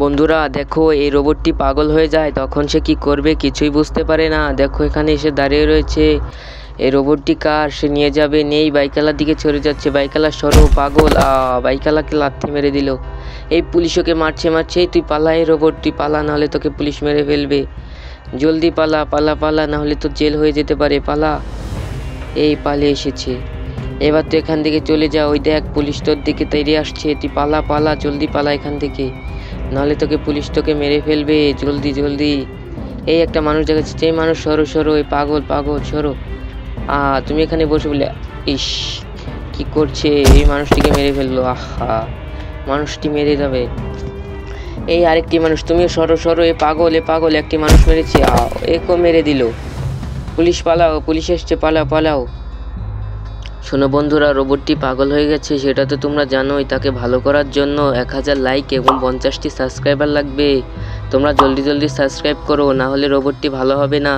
বন্ধুরা দেখো, এই রোবটটি পাগল হয়ে যায়, তখন সে কি করবে কিছুই বুঝতে পারে না। দেখো এখানে এসে দাঁড়িয়ে রয়েছে। এই রোবটটি কার, সে নিয়ে যাবে নেই, বাইকালার দিকে চলে যাচ্ছে। বাইকালা সরো পাগল, বাইকালাকে লাথি মেরে দিল। এই পুলিশ ওকে মারছে মারছে, এই তুই পালা, এই রোবট তুই পালা, নাহলে তোকে পুলিশ মেরে ফেলবে। জলদি পালা পালা পালা, নাহলে তো জেল হয়ে যেতে পারে, পালা। এই পালিয়ে এসেছে। এবার তো এখান থেকে চলে যা, ওই দেখ পুলিশ তোর দিকে তেড়ে আসছে, তুই পালা পালা, জলদি পালা এখান থেকে, নাহলে তোকে পুলিশ তোকে মেরে ফেলবে, জলদি জলদি। এই একটা মানুষ দেখাচ্ছে, এই মানুষ সরো সরো, এই পাগল পাগল সরো। তুমি এখানে বসে বলে, ইস কি করছে, এই মানুষটিকে মেরে ফেললো, আহা মানুষটি মেরে যাবে। এই আরেকটি মানুষ, তুমিও সরো সরো, এ পাগল একটি মানুষ মেরেছে, একেও মেরে দিল। পুলিশ পালাও, পুলিশ এসছে, পালাও পালাও। শোনো বন্ধুরা, রোবটটি পাগল হয়ে গেছে সেটা তো তোমরা জানোই। তাকে ভালো করার জন্য 1000 লাইক এবং 50টি সাবস্ক্রাইবার লাগবে। তোমরা জলদি জলদি সাবস্ক্রাইব করো, না হলে রোবটটি ভালো হবে না।